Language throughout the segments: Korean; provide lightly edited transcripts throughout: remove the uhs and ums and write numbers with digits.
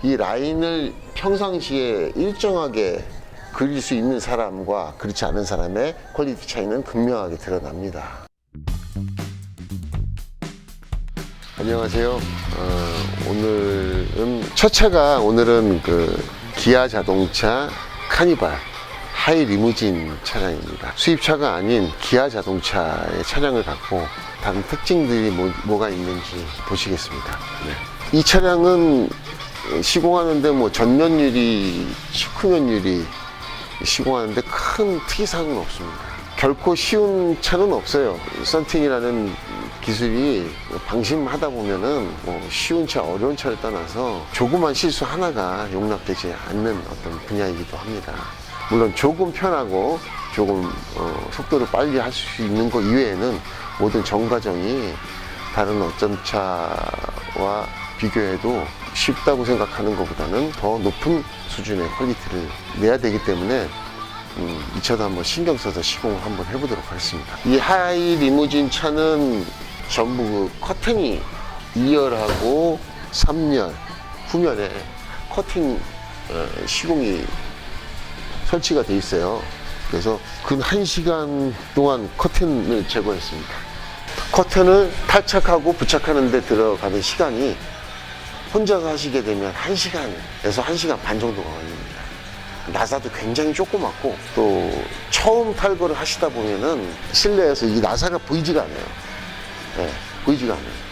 이 라인을 평상시에 일정하게 그릴 수 있는 사람과 그렇지 않은 사람의 퀄리티 차이는 극명하게 드러납니다. 안녕하세요. 오늘은 첫 차가 그 기아 자동차 카니발 하이 리무진 차량입니다. 수입차가 아닌 기아 자동차의 차량을 갖고 다른 특징들이 뭐가 있는지 보시겠습니다. 네. 이 차량은 시공하는데 전면 유리, 측후면 유리 시공하는데 큰 특이사항은 없습니다. 결코 쉬운 차는 없어요. 썬팅이라는 기술이 방심하다 보면은 쉬운 차, 어려운 차를 떠나서 조그만 실수 하나가 용납되지 않는 어떤 분야이기도 합니다. 물론 조금 편하고 조금 속도를 빨리 할 수 있는 것 이외에는 모든 전 과정이 다른 어떤 차와 비교해도 쉽다고 생각하는 것보다는 더 높은 수준의 퀄리티를 내야 되기 때문에 이 차도 한번 신경 써서 시공을 한번 해보도록 하겠습니다. 이 하이 리무진 차는 전부 그 커튼이 2열하고 3열 후면에 커튼 시공이 설치가 돼 있어요. 그래서 근 1시간 동안 커튼을 제거했습니다. 커튼을 탈착하고 부착하는 데 들어가는 시간이 혼자서 하시게 되면 1시간에서 1시간 반 정도가 걸립니다. 나사도 굉장히 조그맣고 또 처음 탈거를 하시다 보면은 실내에서 이 나사가 보이지가 않아요. 네, 보이지가 않아요.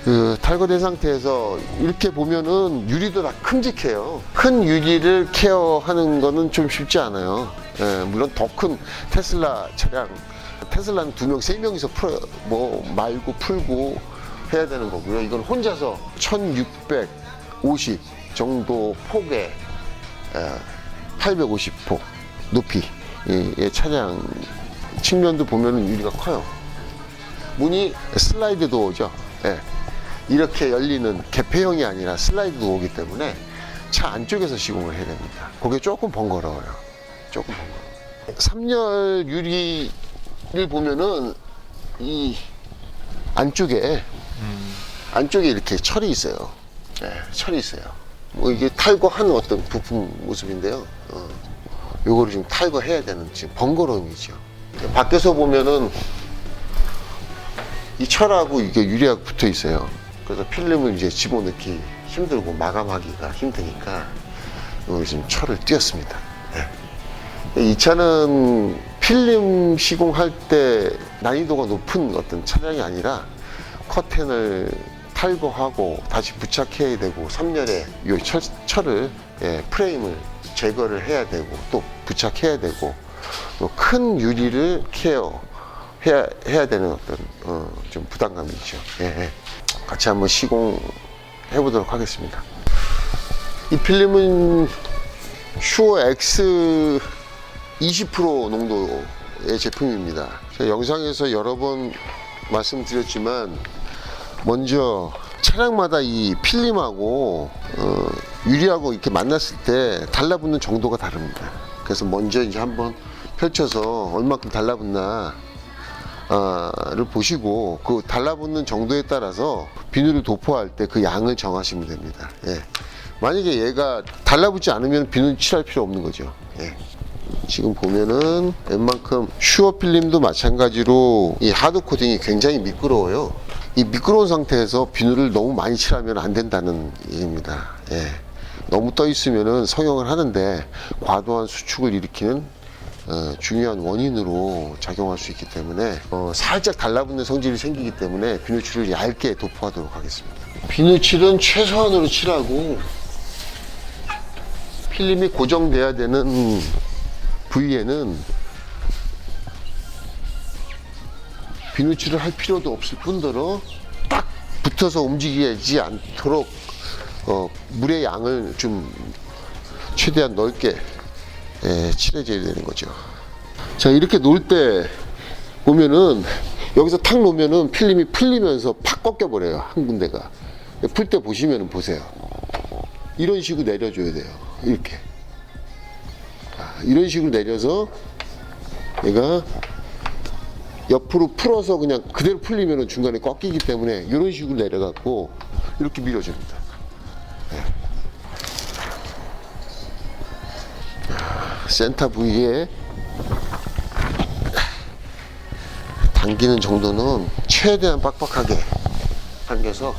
그 탈거된 상태에서 이렇게 보면은 유리도 다 큼직해요. 큰 유리를 케어하는 거는 좀 쉽지 않아요. 네, 물론 더 큰 테슬라 차량, 테슬라는 2명, 3명이서 말고 풀고 해야 되는 거고요. 이건 혼자서 1650 정도 폭의 850폭 높이의 차량 측면도 보면은 유리가 커요. 문이 슬라이드 도어죠. 예. 이렇게 열리는 개폐형이 아니라 슬라이드 도어이기 때문에 차 안쪽에서 시공을 해야 됩니다. 그게 조금 번거로워요. 조금 번거로워요. 3열 유리를 보면은 이 안쪽에 이렇게 철이 있어요. 네, 철이 있어요. 이게 탈거하는 어떤 부품 모습인데요. 요거를 지금 탈거해야 되는 지금 번거로움이죠. 밖에서 보면은 이 철하고 이게 유리하고 붙어 있어요. 그래서 필름을 이제 집어넣기 힘들고 마감하기가 힘드니까 여기 지금 철을 띄었습니다. 네. 이 차는 필름 시공할 때 난이도가 높은 어떤 차량이 아니라 커튼을 탈거하고 다시 부착해야 되고 3열에 이 철을 프레임을 제거를 해야 되고 또 부착해야 되고 또 큰 유리를 케어해야 되는 어떤 좀 부담감이 있죠. 예. 같이 한번 시공해 보도록 하겠습니다. 이 필름은 슈어 X 20% 농도의 제품입니다. 제가 영상에서 여러 번 말씀드렸지만 먼저 차량마다 이 필름하고 유리하고 이렇게 만났을 때 달라붙는 정도가 다릅니다. 그래서 먼저 이제 한번 펼쳐서 얼마큼 달라붙나 를 보시고 그 달라붙는 정도에 따라서 비누를 도포할 때 그 양을 정하시면 됩니다. 예. 만약에 얘가 달라붙지 않으면 비누 칠할 필요 없는 거죠. 예. 지금 보면은 웬만큼 슈어 필름도 마찬가지로 이 하드 코팅이 굉장히 미끄러워요. 이 미끄러운 상태에서 비누를 너무 많이 칠하면 안 된다는 얘기입니다. 예. 너무 떠 있으면은 성형을 하는데 과도한 수축을 일으키는 중요한 원인으로 작용할 수 있기 때문에 살짝 달라붙는 성질이 생기기 때문에 비누칠을 얇게 도포하도록 하겠습니다. 비누칠은 최소한으로 칠하고 필름이 고정돼야 되는 부위에는 비누칠을 할 필요도 없을 뿐더러 딱 붙어서 움직이지 않도록 물의 양을 좀 최대한 넓게 칠해줘야 되는 거죠. 자, 이렇게 놓을 때 보면은 여기서 탁 놓으면은 필름이 풀리면서 팍 꺾여 버려요. 한 군데가. 풀 때 보시면은 보세요. 이런 식으로 내려줘야 돼요. 이렇게. 이런 식으로 내려서 얘가 옆으로 풀어서 그냥 그대로 풀리면은 중간에 꺾이기 때문에 이런 식으로 내려갖고 이렇게 밀어줍니다. 네. 센터 부위에 당기는 정도는 최대한 빡빡하게 당겨서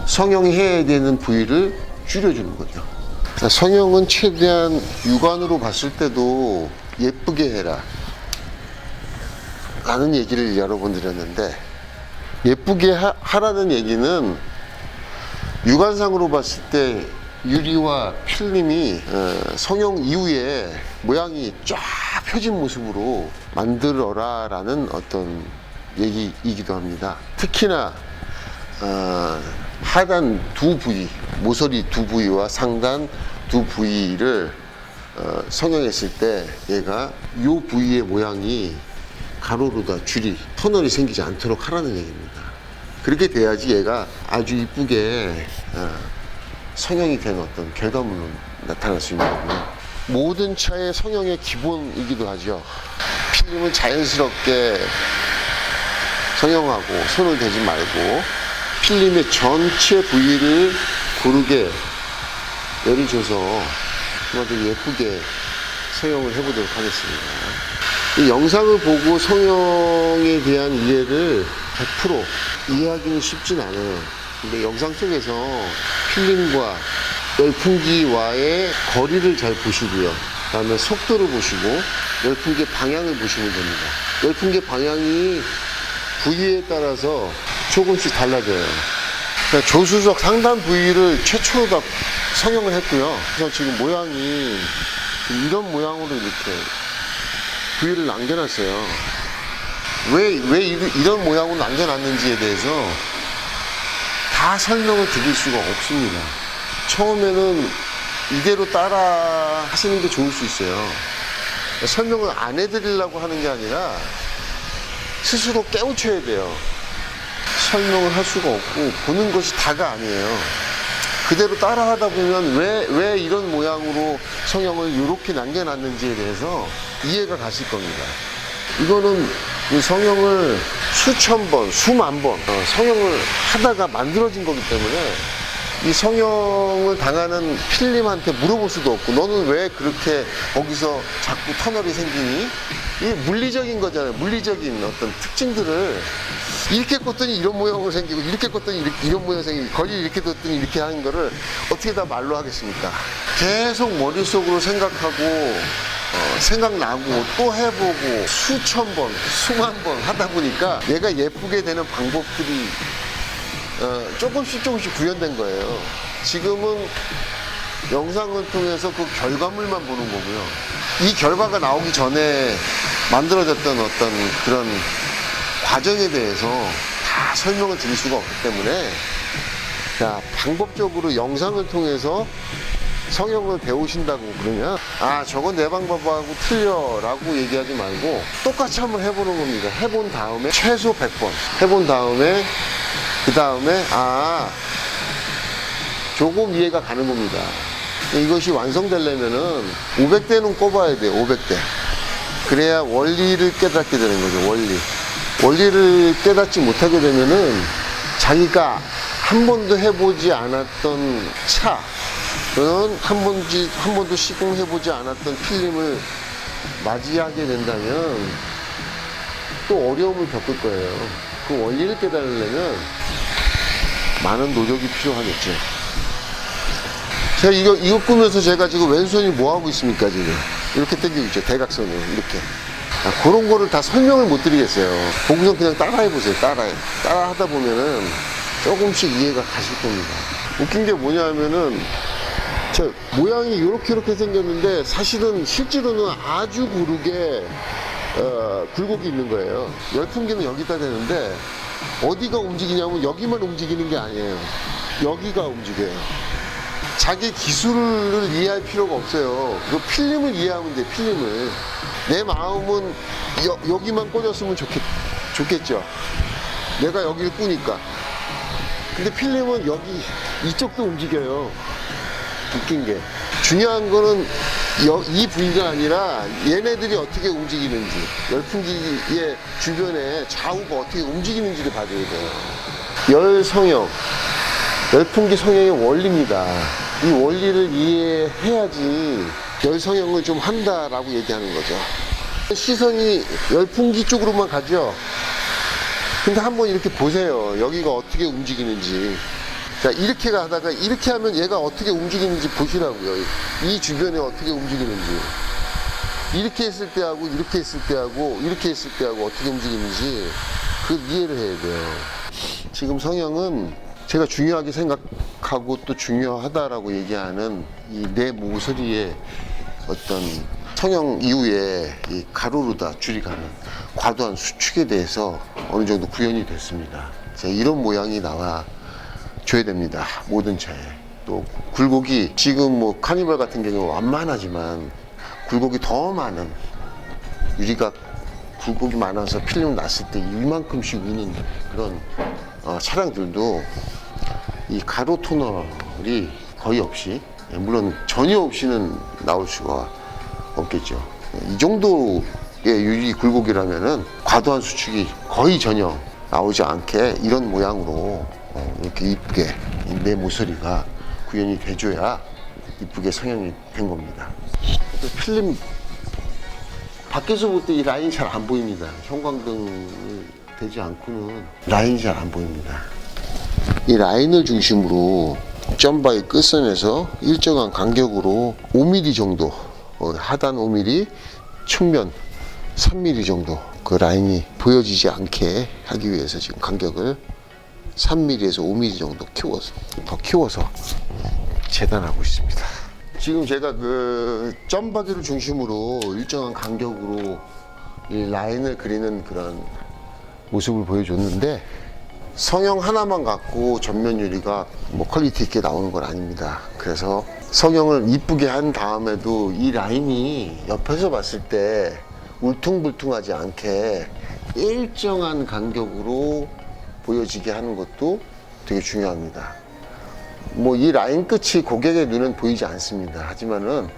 성형해야 되는 부위를 줄여주는 거죠. 성형은 최대한 육안으로 봤을 때도 예쁘게 해라 라는 얘기를 여러 번 드렸는데, 예쁘게 하라는 얘기는 육안상으로 봤을 때 유리와 필름이 성형 이후에 모양이 쫙 펴진 모습으로 만들어라 라는 어떤 얘기이기도 합니다. 특히나 하단 두 부위, 모서리 두 부위와 상단 두 부위를 성형했을 때 얘가 이 부위의 모양이 가로로다 줄이 터널이 생기지 않도록 하라는 얘기입니다. 그렇게 돼야지 얘가 아주 이쁘게 성형이 된 어떤 결과물로 나타날 수 있는 거고요. 모든 차의 성형의 기본이기도 하죠. 필름은 자연스럽게 성형하고 손을 대지 말고 필름의 전체 부위를 고르게 열을 줘서 아주 예쁘게 성형을 해보도록 하겠습니다. 이 영상을 보고 성형에 대한 이해를 100% 이해하기는 쉽진 않아요. 근데 영상 속에서 필름과 열풍기와의 거리를 잘 보시고요. 그 다음에 속도를 보시고 열풍기 방향을 보시면 됩니다. 열풍기 방향이 부위에 따라서 조금씩 달라져요. 그러니까 조수석 상단 부위를 최초로 다 성형을 했고요. 그래서 지금 모양이 이런 모양으로 이렇게 부위를 남겨놨어요. 왜 이런 모양으로 남겨놨는지에 대해서 다 설명을 드릴 수가 없습니다. 처음에는 이대로 따라 하시는 게 좋을 수 있어요. 설명을 안 해드리려고 하는 게 아니라 스스로 깨우쳐야 돼요. 설명을 할 수가 없고 보는 것이 다가 아니에요. 그대로 따라 하다 보면 왜 이런 모양으로 성형을 이렇게 남겨놨는지에 대해서 이해가 가실 겁니다. 이거는 이 성형을 수천 번, 수만 번 성형을 하다가 만들어진 거기 때문에 이 성형을 당하는 필름한테 물어볼 수도 없고, 너는 왜 그렇게 거기서 자꾸 터널이 생기니? 이 물리적인 거잖아요. 물리적인 어떤 특징들을 이렇게 꽂더니 이런 모양으로 생기고, 이렇게 꽂더니 이런 모양이 생기고, 거리를 이렇게 뒀더니 이렇게 하는 거를 어떻게 다 말로 하겠습니까? 계속 머릿속으로 생각하고 생각나고 또 해보고 수천 번, 수만 번 하다 보니까 얘가 예쁘게 되는 방법들이 조금씩 구현된 거예요. 지금은 영상을 통해서 그 결과물만 보는 거고요. 이 결과가 나오기 전에 만들어졌던 어떤 그런 과정에 대해서 다 설명을 드릴 수가 없기 때문에, 자, 방법적으로 영상을 통해서 성형을 배우신다고 그러면 저건 내 방법하고 틀려 라고 얘기하지 말고 똑같이 한번 해보는 겁니다. 해본 다음에 최소 100번 해본 다음에 그 다음에 조금 이해가 가는 겁니다. 이것이 완성되려면은 500대는 꼽아야 돼요. 500대. 그래야 원리를 깨닫게 되는 거죠. 원리를 깨닫지 못하게 되면은 자기가 한 번도 해보지 않았던 차, 또는 한 번도 시공해보지 않았던 필름을 맞이하게 된다면 또 어려움을 겪을 거예요. 그 원리를 깨달으려면 많은 노력이 필요하겠죠. 제가 이거 꾸면서 제가 지금 왼손이 뭐 하고 있습니까? 지금 이렇게 당기고 있죠. 대각선으로 이렇게. 그런 거를 다 설명을 못 드리겠어요. 보고서 그냥 따라해 보세요. 따라 하다 보면은 조금씩 이해가 가실 겁니다. 웃긴 게 뭐냐면은 모양이 이렇게 생겼는데 사실은 실제로는 아주 고르게 굴곡이 있는 거예요. 열풍기는 여기다 대는데 어디가 움직이냐면 여기만 움직이는 게 아니에요. 여기가 움직여요. 자기 기술을 이해할 필요가 없어요. 그 필름을 이해하면 돼. 필름을. 내 마음은 여기만 꽂았으면 좋겠죠. 내가 여기를 꾸니까. 근데 필름은 여기 이쪽도 움직여요. 웃긴 게, 중요한 거는 이 부위가 아니라 얘네들이 어떻게 움직이는지, 열풍기의 주변에 좌우가 어떻게 움직이는지를 봐줘야 돼요. 열 성형, 열풍기 성형의 원리입니다. 이 원리를 이해해야지 열 성형을 좀 한다라고 얘기하는 거죠. 시선이 열풍기 쪽으로만 가죠. 근데 한번 이렇게 보세요. 여기가 어떻게 움직이는지. 자, 이렇게 가다가 이렇게 하면 얘가 어떻게 움직이는지 보시라고요. 이 주변에 어떻게 움직이는지. 이렇게 했을 때하고 이렇게 했을 때하고 이렇게 했을 때하고 어떻게 움직이는지 그걸 이해를 해야 돼요. 지금 성형은 제가 중요하게 생각하고 또 중요하다라고 얘기하는 이 내 모서리의 어떤 성형 이후에 이 가로로다 줄이 가는 과도한 수축에 대해서 어느 정도 구현이 됐습니다. 자, 이런 모양이 나와 줘야 됩니다. 모든 차에. 또 굴곡이 지금 뭐 카니발 같은 경우는 완만하지만 굴곡이 더 많은 유리각 굴곡이 많아서 필름 났을 때 이만큼씩 우는 그런 차량들도 이 가로 토널이 거의 없이, 물론 전혀 없이는 나올 수가 없겠죠. 이 정도의 유리 굴곡이라면은 과도한 수축이 거의 전혀 나오지 않게 이런 모양으로 이렇게 이쁘게 내 모서리가 구현이 돼줘야 이쁘게 성형이 된 겁니다. 필름 밖에서 볼 때 이 라인이 잘 안 보입니다. 형광등이 되지 않고는 라인이 잘 안 보입니다. 이 라인을 중심으로 점바의 끝선에서 일정한 간격으로 5mm 정도, 하단 5mm, 측면 3mm 정도 그 라인이 보여지지 않게 하기 위해서 지금 간격을 3mm에서 5mm 정도 더 키워서 재단하고 있습니다. 지금 제가 그 점바기를 중심으로 일정한 간격으로 이 라인을 그리는 그런 모습을 보여줬는데, 성형 하나만 갖고 전면 유리가 뭐 퀄리티 있게 나오는 건 아닙니다. 그래서 성형을 이쁘게 한 다음에도 이 라인이 옆에서 봤을 때 울퉁불퉁하지 않게 일정한 간격으로 보여지게 하는 것도 되게 중요합니다. 뭐 이 라인 끝이 고객의 눈엔 보이지 않습니다. 하지만은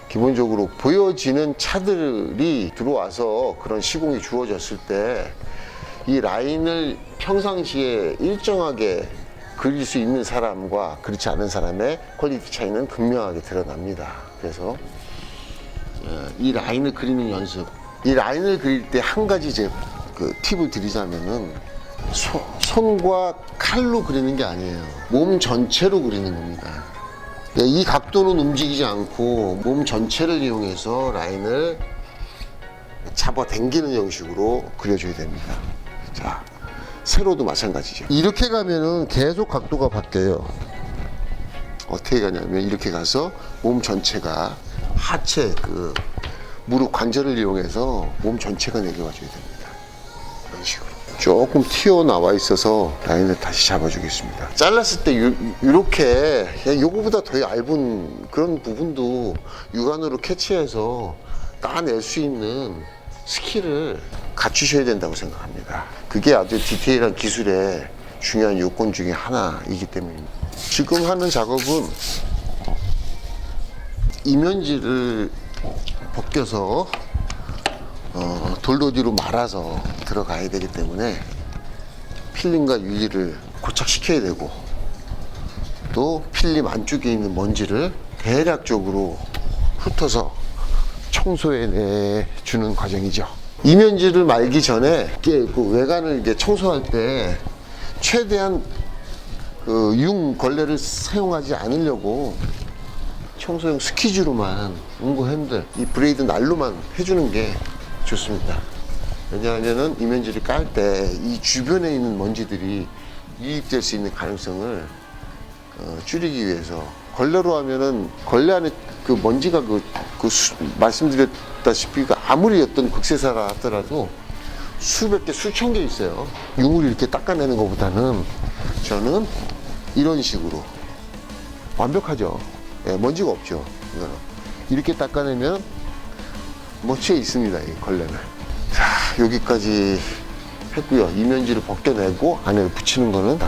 기본적으로 보여지는 차들이 들어와서 그런 시공이 주어졌을 때 이 라인을 평상시에 일정하게 그릴 수 있는 사람과 그렇지 않은 사람의 퀄리티 차이는 극명하게 드러납니다. 그래서 이 라인을 그리는 연습, 이 라인을 그릴 때 한 가지 이제 그 팁을 드리자면은 손과 칼로 그리는 게 아니에요. 몸 전체로 그리는 겁니다. 이 각도는 움직이지 않고 몸 전체를 이용해서 라인을 잡아당기는 형식으로 그려줘야 됩니다. 자, 세로도 마찬가지죠. 이렇게 가면은 계속 각도가 바뀌어요. 어떻게 가냐면 이렇게 가서 몸 전체가 하체 그 무릎 관절을 이용해서 몸 전체가 내려와줘야 됩니다. 이런 식으로 조금 튀어나와 있어서 라인을 다시 잡아주겠습니다. 잘랐을 때 이렇게 요거보다 더 얇은 그런 부분도 육안으로 캐치해서 따낼 수 있는 스킬을 갖추셔야 된다고 생각합니다. 그게 아주 디테일한 기술의 중요한 요건 중에 하나이기 때문입니다. 지금 하는 작업은 이면지를 벗겨서 돌도지로 말아서 들어가야 되기 때문에 필름과 유리를 고착시켜야 되고, 또 필름 안쪽에 있는 먼지를 대략적으로 훑어서 청소해 주는 과정이죠. 이면지를 말기 전에 그 외관을 이제 청소할 때 최대한 그 융걸레를 사용하지 않으려고 청소용 스키즈로만 응고 핸들, 이 브레이드 날로만 해주는 게 좋습니다. 왜냐하면은 이면지를 깔 때 이 주변에 있는 먼지들이 유입될 수 있는 가능성을 줄이기 위해서, 걸레로 하면은 걸레 안에 그 먼지가 말씀드렸다시피 아무리 어떤 극세사라 하더라도 수백 개, 수천 개 있어요. 융을 이렇게 닦아내는 것보다는 저는 이런 식으로 완벽하죠. 예, 먼지가 없죠. 이거는 이렇게 닦아내면 멋지게 있습니다. 이 걸레는. 자, 여기까지 했고요. 이면지를 벗겨내고 안에 붙이는 거는